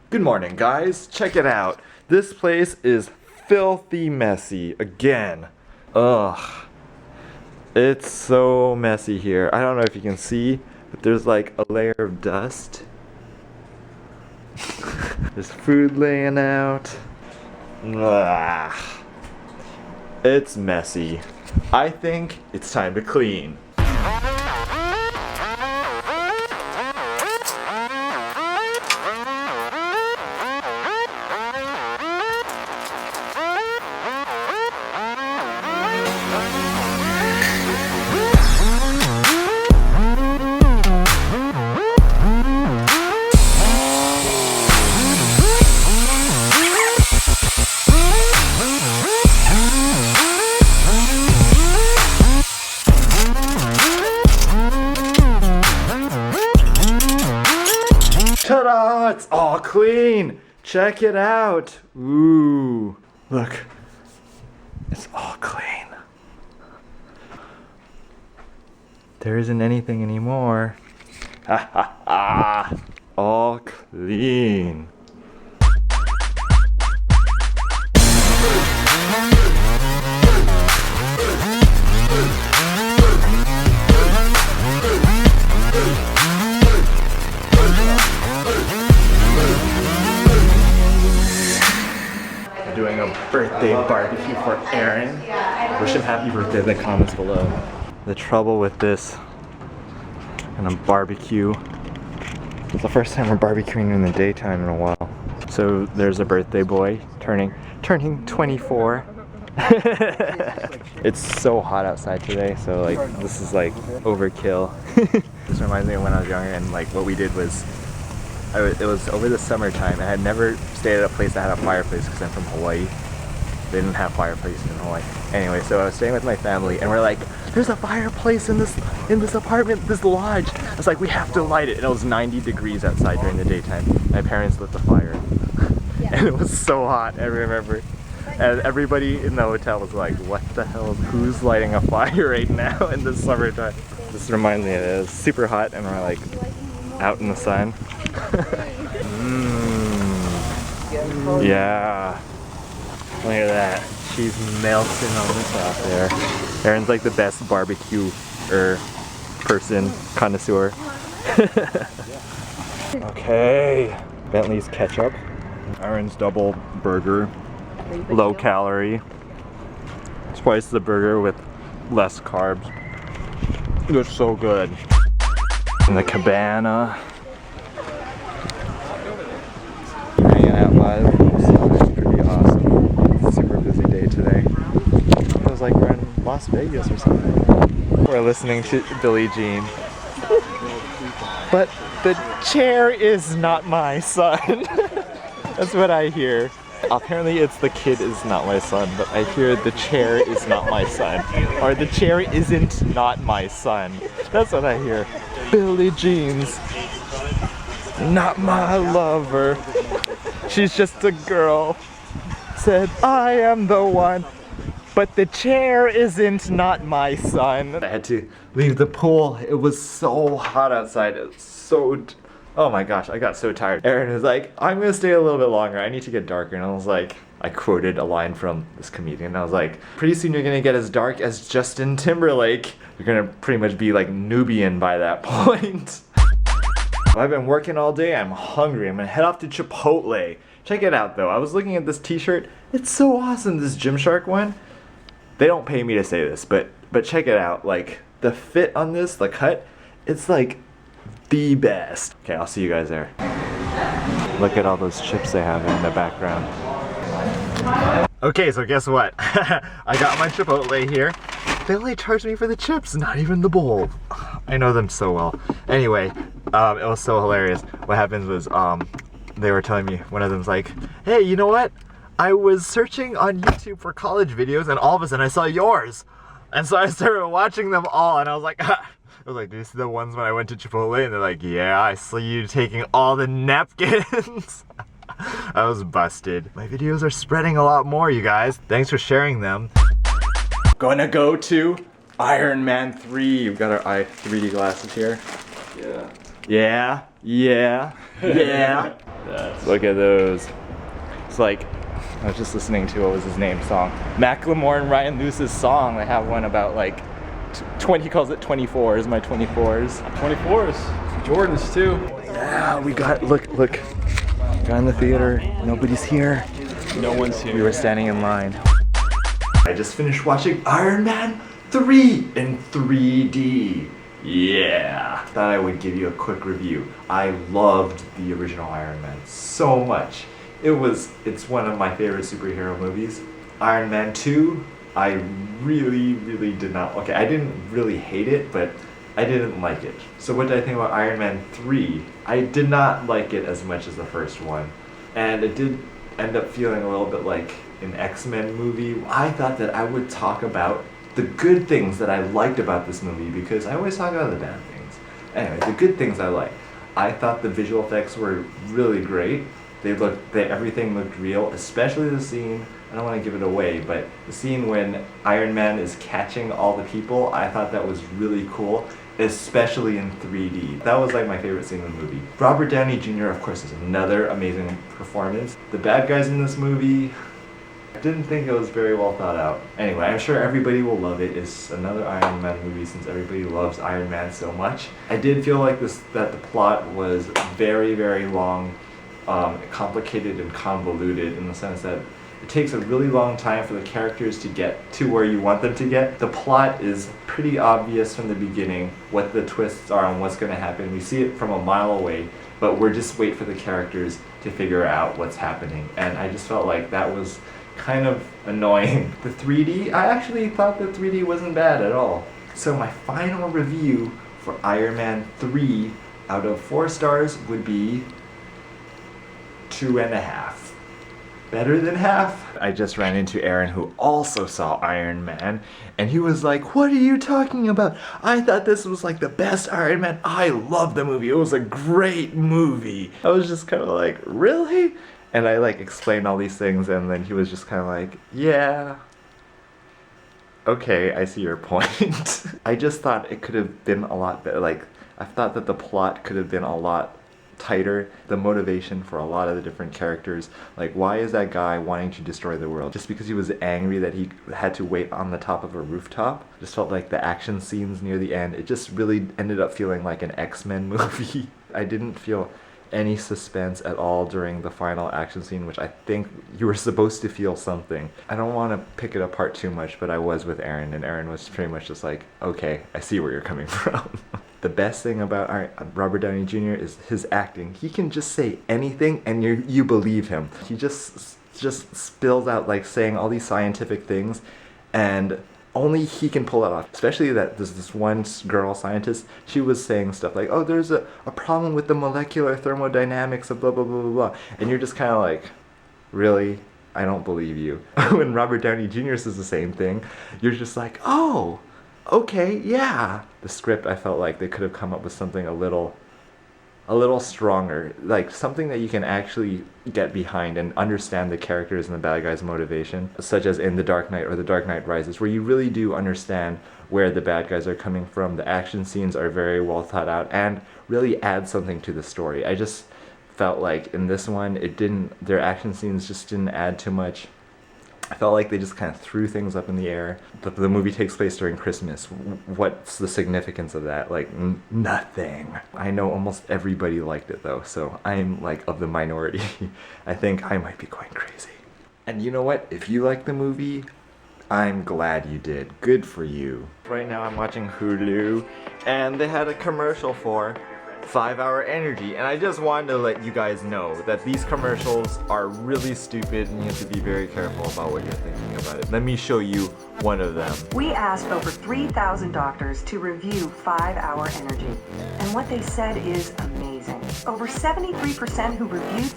Good morning, guys. Check it out. This place is filthy messy again. Ugh. It's so messy here. I don't know if you can see, but there's like a layer of dust. There's food laying out. Ugh. It's messy. I think it's time to clean. Ta-da! It's all clean! Check it out! Ooh. Look. It's all clean. There isn't anything anymore. Ha ha ha! All clean. Doing a birthday barbecue for Aaron. Wish him happy birthday in the comments below. The trouble with this kind of barbecue, it's the first time we're barbecuing in the daytime in a while. So there's a birthday boy turning 24. It's so hot outside today, so like this is like overkill. This reminds me of when I was younger, and like what we did was it was over the summertime, and I had never stayed at a place that had a fireplace because I'm from Hawaii. They didn't have fireplace in Hawaii. Anyway, so I was staying with my family, and we're like, there's a fireplace in this apartment, this lodge. I was like, we have to light it. And it was 90 degrees outside during the daytime. My parents lit the fire. And it was so hot, I remember. And everybody in the hotel was like, what the hell, who's lighting a fire right now in the summertime? This reminds me of it. It was super hot, and we're like out in the sun. Yeah. Look at that. She's melting on the top there. Aaron's like the best barbecue person, connoisseur. Okay. Bentley's ketchup. Aaron's double burger. Low calorie. Twice the burger with less carbs. It's so good. In the cabana. Hanging out by the poolside. Pretty awesome. Super busy day today. It was like we're in Las Vegas or something. We're listening to Billie Jean. But the chair is not my son. That's what I hear. Apparently it's the kid is not my son, but I hear the chair is not my son. Or the chair isn't not my son. That's what I hear. Billie Jean's not my lover. She's just a girl. Said I am the one, but the chair isn't not my son. I had to leave the pool. It was so hot outside. It was so, oh my gosh, I got so tired. Aaron was like, I'm gonna stay a little bit longer. I need to get darker. And I was like, I quoted a line from this comedian. I was like, pretty soon you're gonna get as dark as Justin Timberlake. You're gonna pretty much be like Nubian by that point. I've been working all day. I'm hungry. I'm gonna head off to Chipotle. Check it out though. I was looking at this t-shirt. It's so awesome, this Gymshark one. They don't pay me to say this, but check it out. Like the fit on this, the cut, it's like the best. Okay, I'll see you guys there. Look at all those chips they have in the background. Okay, so guess what? I got my Chipotle here. They only charged me for the chips, not even the bowl. I know them so well. Anyway, it was so hilarious. What happens was, they were telling me, one of them's like, hey, you know what? I was searching on YouTube for college videos, and all of a sudden I saw yours. And so I started watching them all, and I was like, ah. I was like, do you see the ones when I went to Chipotle? And they're like, yeah, I saw you taking all the napkins. I was busted. My videos are spreading a lot more, you guys. Thanks for sharing them. Gonna go to IronMan 3. We've got our 3D glasses here. Yeah. Yeah. Yeah. Yeah. that. Look at those. It's like, I was just listening to, what was his name, song? Macklemore and Ryan Lewis's song. They have one about like, he calls it 24s, my 24s. 24s. Jordans too. Yeah, we got, look. Got in the theater, nobody's here. No one's here. We were standing in line. I just finished watching Iron Man 3 in 3D. Yeah. Thought I would give you a quick review. I loved the original Iron Man so much. It's one of my favorite superhero movies. Iron Man 2, I really did not, okay, I didn't really hate it, but I didn't like it. So what did I think about Iron Man 3? I did not like it as much as the first one. And it did end up feeling a little bit like an X-Men movie. I thought that I would talk about the good things that I liked about this movie, because I always talk about the bad things. Anyway, the good things I liked. I thought the visual effects were really great. Everything looked real, especially the scene, I don't want to give it away, but the scene when Iron Man is catching all the people, I thought that was really cool, especially in 3D. That was like my favorite scene in the movie. Robert Downey Jr., of course, is another amazing performance. The bad guys in this movie, I didn't think it was very well thought out. Anyway, I'm sure everybody will love it. It's another Iron Man movie since everybody loves Iron Man so much. I did feel like that the plot was very long, complicated and convoluted, in the sense that it takes a really long time for the characters to get to where you want them to get. The plot is pretty obvious from the beginning, what the twists are and what's going to happen. We see it from a mile away, but we're just wait for the characters to figure out what's happening. And I just felt like that was kind of annoying. The 3D, I actually thought the 3D wasn't bad at all. So my final review for Iron Man 3 out of 4 stars would be 2.5. Better than half. I just ran into Aaron, who also saw Iron Man, and he was like, what are you talking about? I thought this was like the best Iron Man. I love the movie. It was a great movie. I was just kind of like, really? And I like explained all these things, and then he was just kind of like, yeah. Okay, I see your point. I just thought it could have been a lot better. Like, I thought that the plot could have been a lot tighter. The motivation for a lot of the different characters, like, why is that guy wanting to destroy the world? Just because he was angry that he had to wait on the top of a rooftop? Just felt like the action scenes near the end, it just really ended up feeling like an X-Men movie. I didn't feel any suspense at all during the final action scene, which I think you were supposed to feel something. I don't want to pick it apart too much, but I was with Aaron, and Aaron was pretty much just like, okay, I see where you're coming from. The best thing about Robert Downey Jr. is his acting. He can just say anything and you believe him. He just spills out like saying all these scientific things, and only he can pull that off. Especially that there's this one girl scientist, she was saying stuff like, oh, there's a problem with the molecular thermodynamics of blah blah blah blah blah. And you're just kind of like, really? I don't believe you. When Robert Downey Jr. says the same thing, you're just like, oh, okay, yeah. The script, I felt like they could have come up with something a little stronger, like something that you can actually get behind and understand the characters and the bad guys' motivation, such as in The Dark Knight or The Dark Knight Rises, where you really do understand where the bad guys are coming from. The action scenes are very well thought out and really add something to the story. I just felt like in this one, their action scenes just didn't add too much. I felt like they just kind of threw things up in the air. The movie takes place during Christmas. What's the significance of that? Like, nothing. I know almost everybody liked it though, so I'm like of the minority. I think I might be going crazy. And you know what? If you like the movie, I'm glad you did. Good for you. Right now I'm watching Hulu, and they had a commercial for 5-Hour Energy, and I just wanted to let you guys know that these commercials are really stupid and you have to be very careful about what you're thinking about it. Let me show you one of them. We asked over 3,000 doctors to review 5-Hour Energy, and what they said is amazing. Over 73% who reviewed